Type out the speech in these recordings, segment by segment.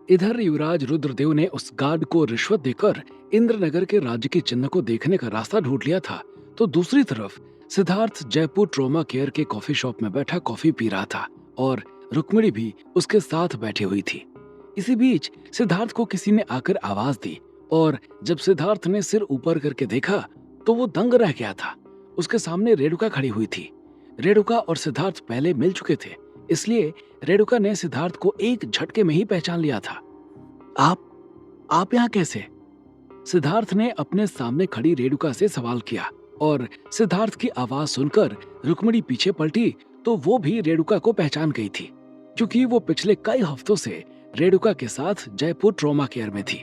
इधर युवराज रुद्रदेव ने उस गार्ड को रिश्वत देकर इंद्रनगर के राज्य के चिन्ह को देखने का रास्ता ढूंढ लिया था, तो दूसरी तरफ सिद्धार्थ जयपुर ट्रोमा केयर के कॉफी शॉप में बैठा कॉफी पी रहा था और रुक्मिणी भी उसके साथ बैठी हुई थी। इसी बीच सिद्धार्थ को किसी ने आकर आवाज दी और जब सिद्धार्थ ने सिर ऊपर करके देखा तो वो दंग रह गया था। उसके सामने रेणुका खड़ी हुई थी। रेणुका और सिद्धार्थ पहले मिल चुके थे, इसलिए रेणुका ने सिद्धार्थ को एक झटके में ही पहचान लिया था। आप यहाँ कैसे? सिद्धार्थ ने अपने सामने खड़ी रेणुका से सवाल किया और सिद्धार्थ की आवाज सुनकर रुक्मिणी पीछे पलटी तो वो भी रेणुका को पहचान गई थी, क्योंकि वो पिछले कई हफ्तों से रेणुका के साथ जयपुर ट्रोमा केयर में थी।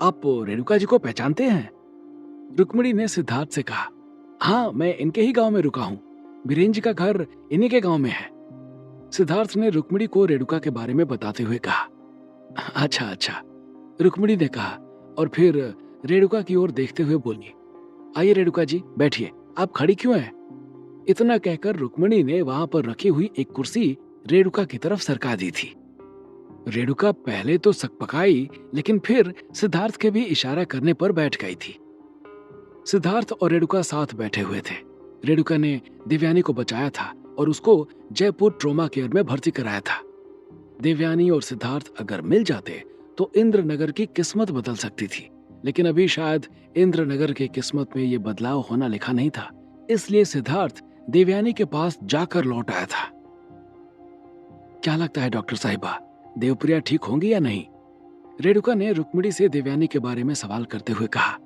आप रेणुका जी को पहचानते हैं? रुक्मिणी ने सिद्धार्थ से कहा। हाँ, मैं इनके ही गांव में रुका हूँ। बीरेन जी का घर इन्हीं के गांव में है। सिद्धार्थ ने रुक्मिणी को रेणुका के बारे में बताते हुए कहा। अच्छा अच्छा, रुक्मिणी ने कहा और फिर रेणुका की ओर देखते हुए बोली, आइए रेणुका जी बैठिए, आप खड़ी क्यों हैं? इतना कहकर रुक्मिणी ने वहां पर रखी हुई एक कुर्सी रेणुका की तरफ सरका दी थी। रेणुका पहले तो सकपकाई, लेकिन फिर सिद्धार्थ के भी इशारा करने पर बैठ गई थी। सिद्धार्थ और रेणुका साथ बैठे हुए थे। रेणुका ने देवयानी को बचाया था और उसको जयपुर ट्रोमा केयर में भर्ती कराया था। देवयानी और सिद्धार्थ अगर मिल जाते तो इंद्रनगर की किस्मत बदल सकती थी, लेकिन अभी शायद इंद्रनगर की किस्मत में ये बदलाव होना लिखा नहीं था, इसलिए सिद्धार्थ देवयानी के पास जाकर लौट आया था। क्या लगता है डॉक्टर साहिबा, देवप्रिया ठीक होंगी या नहीं? रेणुका ने रुक्मिणी से देवयानी के बारे में सवाल करते हुए कहा।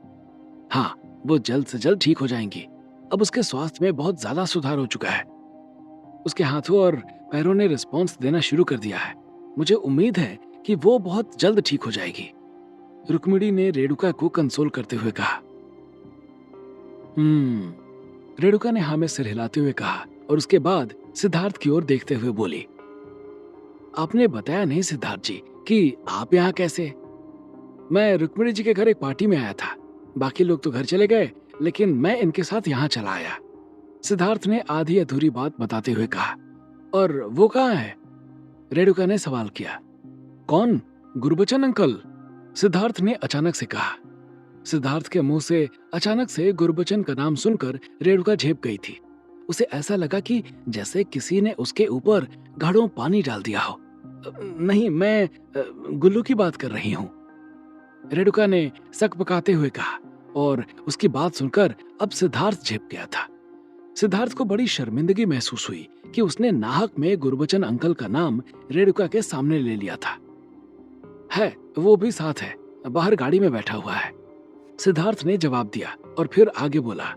हाँ, वो जल्द से जल्द ठीक हो जाएंगी। अब उसके स्वास्थ्य में बहुत ज्यादा सुधार हो चुका है। उसके हाथों और पैरों ने रिस्पॉन्स देना शुरू कर दिया है। मुझे उम्मीद है कि वो बहुत जल्द ठीक हो जाएगी, रुक्मिणी ने रेणुका को कंसोल करते हुए कहा। रेणुका ने हाँ में सिर हिलाते हुए कहा और उसके बाद सिद्धार्थ की ओर देखते हुए बोली, आपने बताया नहीं सिद्धार्थ जी कि आप यहाँ कैसे? मैं रुक्मिणी जी के घर एक पार्टी में आया था। बाकी लोग तो घर चले गए, लेकिन मैं इनके साथ यहाँ चला आया, सिद्धार्थ ने आधी अधूरी बात बताते हुए कहा। और वो कहाँ है? रेणुका ने सवाल किया। कौन? गुरबचन अंकल, सिद्धार्थ ने अचानक से कहा। सिद्धार्थ के मुंह से अचानक से गुरबचन का नाम सुनकर रेणुका झेप गई थी। उसे ऐसा लगा कि जैसे किसी ने उसके ऊपर घड़ों पानी डाल दिया हो। नहीं, मैं गुल्लू की बात कर रही हूँ, रेणुका ने सकपकाते हुए कहा और उसकी बात सुनकर अब सिद्धार्थ झेप गया था। सिद्धार्थ को बड़ी शर्मिंदगी महसूस हुई कि उसने नाहक में गुरबचन अंकल का नाम रेणुका के सामने ले लिया था। है, वो भी साथ है, बाहर गाड़ी में बैठा हुआ है, सिद्धार्थ ने जवाब दिया और फिर आगे बोला।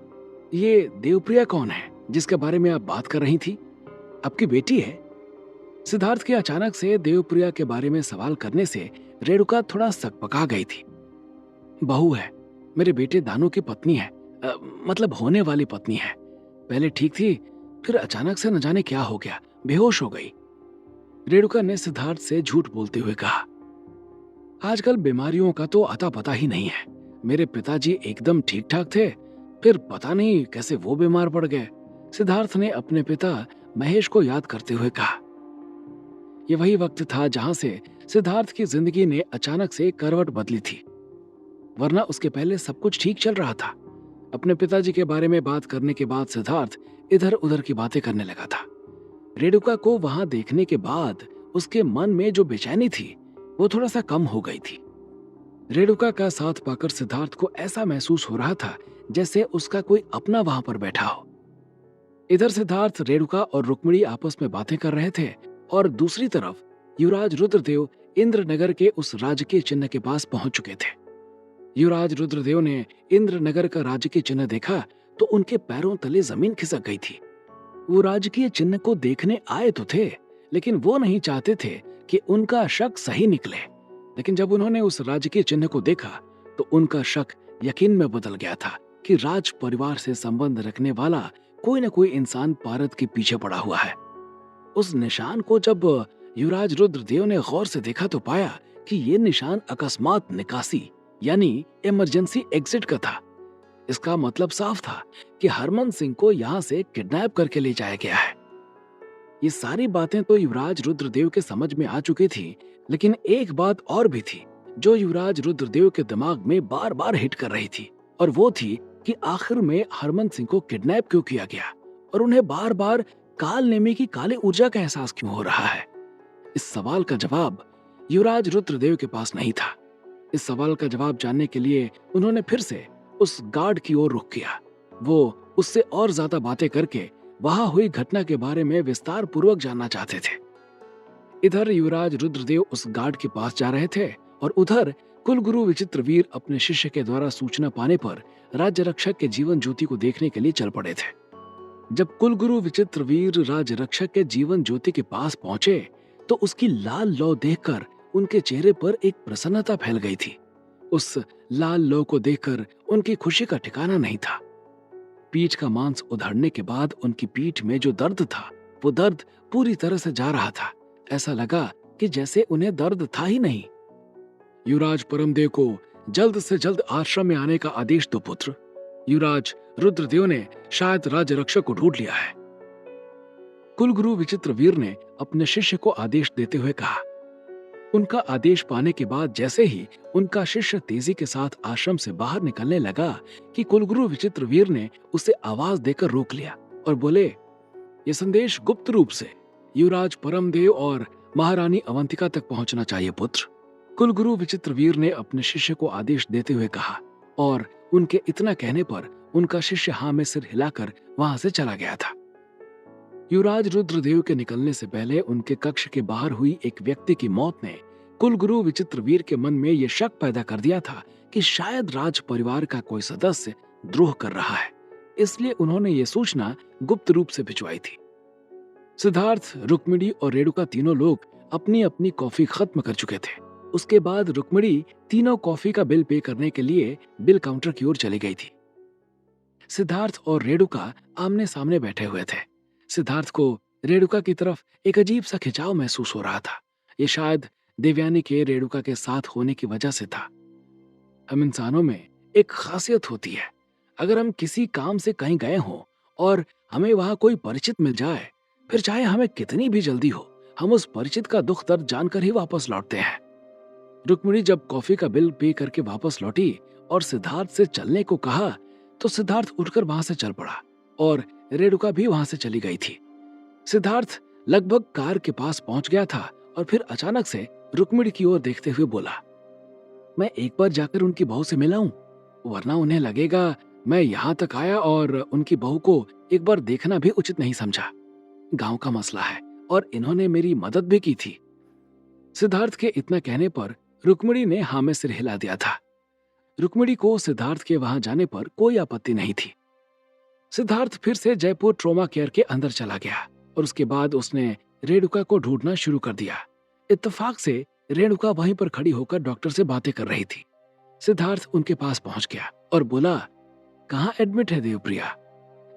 ये देवप्रिया कौन है जिसके बारे में आप बात कर रही थी? आपकी बेटी है? सिद्धार्थ के अचानक से देवप्रिया के बारे में सवाल करने से रेणुका थोड़ा सकपका गई थी। बहू है, मेरे बेटे दानू की पत्नी है, मतलब होने वाली पत्नी है। पहले ठीक थी, फिर अचानक से न जाने क्या हो गया, बेहोश हो गई, रेणुका ने सिद्धार्थ से झूठ बोलते हुए कहा। आजकल बीमारियों का तो अता पता ही नहीं है। मेरे पिताजी एकदम ठीक ठाक थे, फिर पता नहीं कैसे वो बीमार पड़ गए, सिद्धार्थ ने अपने पिता महेश को याद करते हुए कहा। यह वही वक्त था जहां से सिद्धार्थ की जिंदगी ने अचानक से करवट बदली थी, वरना उसके पहले सब कुछ ठीक चल रहा था। अपने पिताजी के बारे में बात करने के बाद सिद्धार्थ इधर उधर की बातें करने लगा था। रेणुका को वहां देखने के बाद उसके मन में जो बेचैनी थी वो थोड़ा सा कम हो गई थी। रेणुका का साथ पाकर सिद्धार्थ को ऐसा महसूस हो रहा था जैसे उसका कोई अपना वहां पर बैठा हो। इधर सिद्धार्थ, रेणुका और रुक्मिणी आपस में बातें कर रहे थे और दूसरी तरफ युवराज रुद्रदेव इंद्रनगर के उस राजकीय चिन्ह के पास पहुंच चुके थे। युवराज रुद्रदेव ने इंद्रनगर का राजकीय चिन्ह देखा तो उनके पैरों तले जमीन खिसक गई थी। वो राजकीय चिन्ह को देखने आए तो थे, लेकिन वो नहीं चाहते थे कि उनका शक सही निकले। लेकिन जब उन्होंने उस राजकीय चिन्ह को देखा तो उनका शक यकीन में बदल गया था कि राज परिवार से संबंध रखने वाला कोई न कोई इंसान पारद के पीछे पड़ा हुआ है। उस निशान को जब युवराज रुद्रदेव ने गौर से देखा तो पाया कि ये निशान अकस्मात निकासी यानी इमरजेंसी एग्जिट का था। इसका मतलब साफ था कि हरमन सिंह को यहाँ से किडनैप करके ले जाया गया है। ये सारी बातें तो युवराज रुद्रदेव के समझ में आ चुकी थी, लेकिन एक बात और भी थी जो युवराज रुद्रदेव के दिमाग में बार बार हिट कर रही थी, और वो थी कि आखिर में हरमन सिंह को किडनैप क्यों किया गया और उन्हें बार बार काल नेमी की काली ऊर्जा का एहसास क्यों हो रहा है। इस सवाल का जवाब युवराज रुद्रदेव के पास नहीं था। इस सवाल का जवाब जानने के लिए उन्होंने फिर से उस गार्ड की ओर रुख किया। वो उससे और ज्यादा बातें करके वहां हुई घटना के बारे में विस्तार पूर्वक जानना चाहते थे। इधर युवराज रुद्रदेव उस गार्ड के पास जा रहे थे और उधर कुलगुरु विचित्रवीर अपने शिष्य के द्वारा सूचना पाने पर राज्य रक्षक के जीवन ज्योति को देखने के लिए चल पड़े थे। जब कुलगुरु विचित्रवीर राज्य रक्षक के जीवन ज्योति के पास पहुंचे तो उसकी लाल लौ देखकर उनके चेहरे पर एक प्रसन्नता फैल गई थी। उस लाल लौ को देखकर उनकी खुशी का ठिकाना नहीं था। पीठ का मांस उधड़ने के बाद उनकी पीठ में जो दर्द था वो दर्द पूरी तरह से जा रहा था। ऐसा लगा कि जैसे उन्हें दर्द था ही नहीं। युवराज परमदेव को जल्द से जल्द आश्रम में आने का आदेश दो पुत्र। युवराज रुद्रदेव ने शायद राज्य रक्षक को ढूंढ लिया है। कुलगुरु विचित्रवीर ने अपने शिष्य को आदेश देते हुए कहा। उनका आदेश पाने के बाद जैसे ही उनका शिष्य तेजी के साथ आश्रम से बाहर निकलने लगा कि कुलगुरु विचित्रवीर ने उसे आवाज देकर रोक लिया और बोले, ये संदेश गुप्त रूप से युवराज परमदेव और महारानी अवंतिका तक पहुंचना चाहिए पुत्र। कुलगुरु विचित्रवीर ने अपने शिष्य को आदेश देते हुए कहा और उनके इतना कहने पर उनका शिष्य हाँ में सिर हिलाकर वहां से चला गया था। युवराज रुद्रदेव के निकलने से पहले उनके कक्ष के बाहर हुई एक व्यक्ति की मौत ने कुलगुरु विचित्रवीर के मन में यह शक पैदा कर दिया था कि शायद राज परिवार का कोई सदस्य द्रोह कर रहा है। इसलिए उन्होंने ये सूचना गुप्त रूप से भिजवाई थी। सिद्धार्थ, रुक्मिणी और रेणुका तीनों लोग अपनी अपनी कॉफी खत्म कर चुके थे। उसके बाद रुक्मिणी तीनों कॉफी का बिल पे करने के लिए बिल काउंटर की ओर चली गई थी। सिद्धार्थ और रेणुका आमने सामने बैठे हुए थे। सिद्धार्थ को रेणुका की तरफ एक अजीब सा खिंचाव महसूस हो रहा था। ये शायद देवयानी के रेणुका के साथ होने की वजह से था। हम इंसानों में एक खासियत होती है, अगर हम किसी काम से कहीं गए हों और हमें वहां कोई परिचित मिल जाए, फिर चाहे हमें कितनी भी जल्दी हो, हम उस परिचित का दुख दर्द जानकर ही वापस लौटते हैं। रुक्मिणी जब कॉफी का बिल पे करके वापस लौटी और सिद्धार्थ से चलने को कहा तो सिद्धार्थ उठकर वहां से चल पड़ा और रेणुका भी वहां से चली गई थी। सिद्धार्थ लगभग कार के पास पहुंच गया था और फिर अचानक से रुक्मिणी की ओर देखते हुए बोला, मैं एक बार जाकर उनकी बहू से मिला हूं, वरना उन्हें लगेगा मैं यहां तक आया और उनकी बहू को एक बार देखना भी उचित नहीं समझा। गांव का मसला है और इन्होंने मेरी मदद भी की थी। सिद्धार्थ के इतना कहने पर रुक्मिणी ने हाँ में सिर हिला दिया था। रुक्मिणी को सिद्धार्थ के वहां जाने पर कोई आपत्ति नहीं थी। सिद्धार्थ फिर से जयपुर ट्रॉमा केयर के अंदर चला गया और उसके बाद उसने रेणुका को ढूंढना शुरू कर दिया। इत्तेफाक से रेणुका वहीं पर खड़ी होकर डॉक्टर से बातें कर रही थी। सिद्धार्थ उनके पास पहुंच गया और बोला, कहाँ एडमिट है देवप्रिया?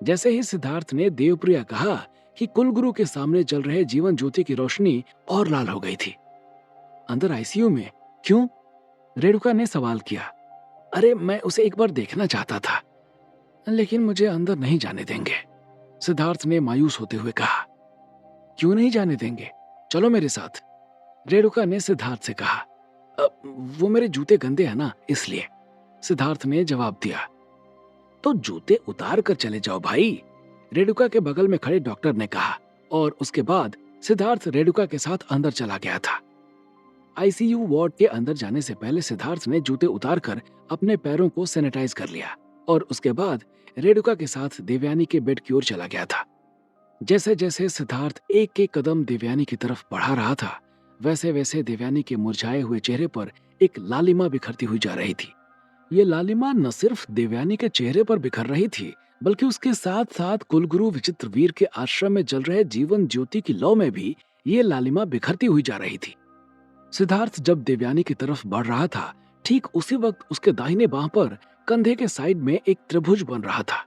जैसे ही सिद्धार्थ ने देवप्रिया कहा कि कुलगुरु के सामने जल रहे जीवन ज्योति की रोशनी और लाल हो गई थी। अंदर आईसीयू में? क्यों? रेणुका ने सवाल किया। अरे मैं उसे एक बार देखना चाहता था, लेकिन मुझे अंदर नहीं जाने देंगे, सिद्धार्थ ने मायूस होते हुए कहा। क्यों नहीं जाने देंगे? चलो मेरे साथ, रेणुका ने सिद्धार्थ से कहा। वो मेरे जूते गंदे हैं ना, इसलिए, सिद्धार्थ ने जवाब दिया। तो जूते उतार कर चले जाओ भाई, रेणुका के बगल में खड़े डॉक्टर ने कहा और उसके बाद सिद्धार्थ रेणुका के साथ अंदर चला गया था। आईसीयू वार्ड के अंदर जाने से पहले सिद्धार्थ ने जूते उतारकर अपने पैरों को सैनिटाइज कर लिया और उसके बाद रेणुका के साथ देवयानी के बेड की ओर चला गया था। जैसे जैसे सिद्धार्थ एक एक कदम देवयानी की तरफ बढ़ा रहा था, वैसे वैसे देवयानी के मुरझाए हुए चेहरे पर एक लालिमा बिखरती हुई जा रही थी। ये लालिमा न सिर्फ देवयानी के चेहरे पर बिखर रही थी, बल्कि उसके साथ साथ कुलगुरु विचित्रवीर के आश्रम में जल रहे जीवन ज्योति की लौ में भी ये लालिमा बिखरती हुई जा रही थी। सिद्धार्थ जब देवयानी की तरफ बढ़ रहा था, ठीक उसी वक्त उसके दाहिने बांह पर कंधे के साइड में एक त्रिभुज बन रहा था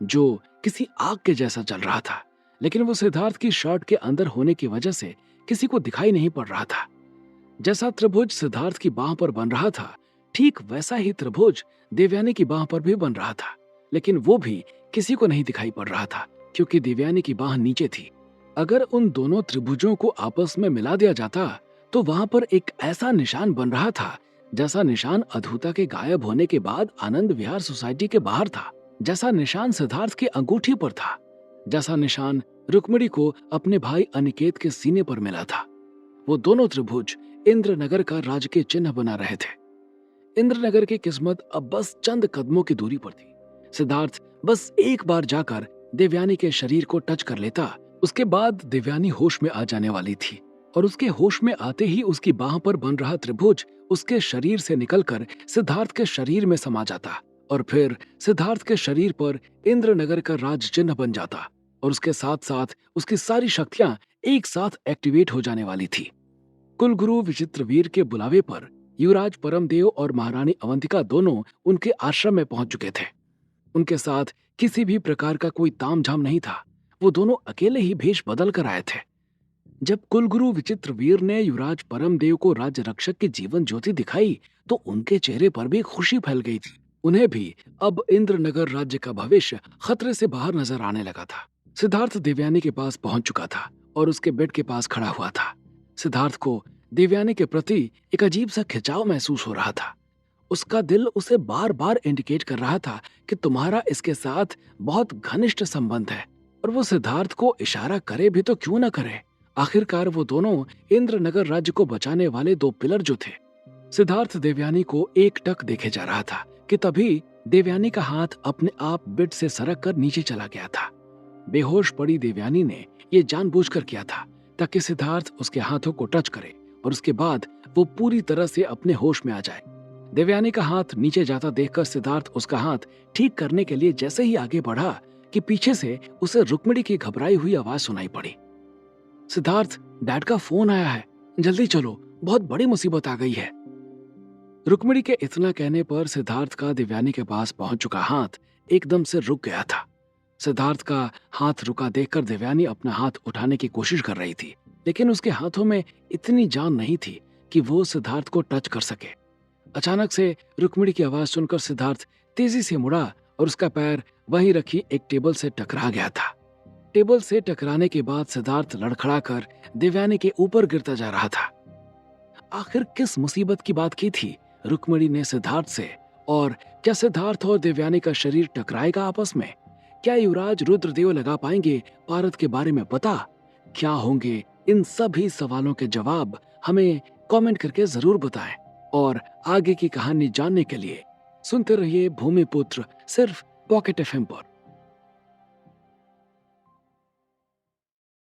जो किसी आग के जैसा चल रहा था, लेकिन वो सिद्धार्थ की शर्ट के अंदर होने की वजह से किसी को दिखाई नहीं पड़ रहा था। जैसा त्रिभुज सिद्धार्थ की बांह पर बन रहा था, ठीक वैसा ही त्रिभुज देवयानी की बांह पर भी बन रहा था, लेकिन वो भी किसी को नहीं दिखाई पड़ रहा था क्योंकि देवयानी की बांह नीचे थी अगर उन दोनों त्रिभुजों को आपस में मिला दिया जाता तो वहां पर एक ऐसा निशान बन रहा था जैसा निशान अधूता के गायब होने के बाद आनंद विहार सोसाइटी के बाहर था, जैसा निशान सिद्धार्थ की अंगूठी पर था, जैसा निशान रुक्मिणी को अपने भाई अनिकेत के सीने पर मिला था। वो दोनों त्रिभुज इंद्रनगर का राजकीय चिन्ह बना रहे थे। इंद्रनगर की किस्मत अब बस चंद कदमों की दूरी पर थी। सिद्धार्थ बस एक बार जाकर देवयानी के शरीर को टच कर लेता, उसके बाद देवयानी होश में आ जाने वाली थी और उसके होश में आते ही उसकी बाह पर बन रहा त्रिभुज उसके शरीर से निकलकर सिद्धार्थ के शरीर में समा जाता और फिर सिद्धार्थ के शरीर पर इंद्रनगर का राज चिन्ह बन जाता और उसके साथ साथ उसकी सारी शक्तियां एक साथ एक्टिवेट हो जाने वाली थी। कुलगुरु विचित्रवीर के बुलावे पर युवराज परमदेव और महारानी अवंतिका दोनों उनके आश्रम में पहुंच चुके थे। उनके साथ किसी भी प्रकार का कोई तामझाम नहीं था। वो दोनों अकेले ही भेष बदल कर आए थे। जब कुलगुरु विचित्रवीर ने युवराज परमदेव को राज्य रक्षक की जीवन ज्योति दिखाई तो उनके चेहरे पर भी खुशी फैल गई थी। उन्हें भी अब इंद्रनगर राज्य का भविष्य खतरे से बाहर नजर आने लगा था। सिद्धार्थ देवयानी के पास पहुंच चुका था और उसके बेड के पास खड़ा हुआ था। सिद्धार्थ को देवयानी के प्रति एक अजीब सा खिंचाव महसूस हो रहा था। उसका दिल उसे बार बार इंडिकेट कर रहा था कि तुम्हारा इसके साथ बहुत घनिष्ठ संबंध है, और वो सिद्धार्थ को इशारा करे भी तो क्यों न करे। आखिरकार वो दोनों इंद्रनगर राज्य को बचाने वाले दो पिलर जो थे। सिद्धार्थ देवयानी को एकटक देखे जा रहा था कि तभी देवयानी का हाथ अपने आप बेड से सरक कर नीचे चला गया था। बेहोश पड़ी देवयानी ने ये जानबूझकर किया था ताकि सिद्धार्थ उसके हाथों को टच करे और उसके बाद वो पूरी तरह से अपने होश में आ जाए। देवयानी का हाथ नीचे जाता देखकर सिद्धार्थ उसका हाथ ठीक करने के लिए जैसे ही आगे बढ़ा कि पीछे से उसे रुक्मिणी की घबराई हुई आवाज सुनाई पड़ी। सिद्धार्थ, डैड का फोन आया है, जल्दी चलो, बहुत बड़ी मुसीबत आ गई है। रुक्मिणी के इतना कहने पर सिद्धार्थ का देवयानी के पास पहुंच चुका हाथ एकदम से रुक गया था। सिद्धार्थ का हाथ रुका देखकर देवयानी अपना हाथ उठाने की कोशिश कर रही थी, लेकिन उसके हाथों में इतनी जान नहीं थी कि वो सिद्धार्थ को टच कर सके। अचानक से रुक्मिणी की आवाज सुनकर सिद्धार्थ तेजी से मुड़ा और उसका पैर वहीं रखी एक टेबल से टकरा गया था। टेबल से टकराने के बाद सिद्धार्थ लड़खड़ाकर देवयानी के ऊपर गिरता जा रहा था। आखिर किस मुसीबत की बात की थी रुक्मिणी ने सिद्धार्थ से, और क्या सिद्धार्थ और देवयानी का शरीर टकराएगा आपस में? क्या युवराज रुद्रदेव लगा पाएंगे पारद के बारे में पता? क्या होंगे इन सभी सवालों के जवाब? हमें कमेंट करके जरूर बताएं और आगे की कहानी जानने के लिए सुनते रहिए भूमिपुत्र सिर्फ पॉकेट एफएम पर।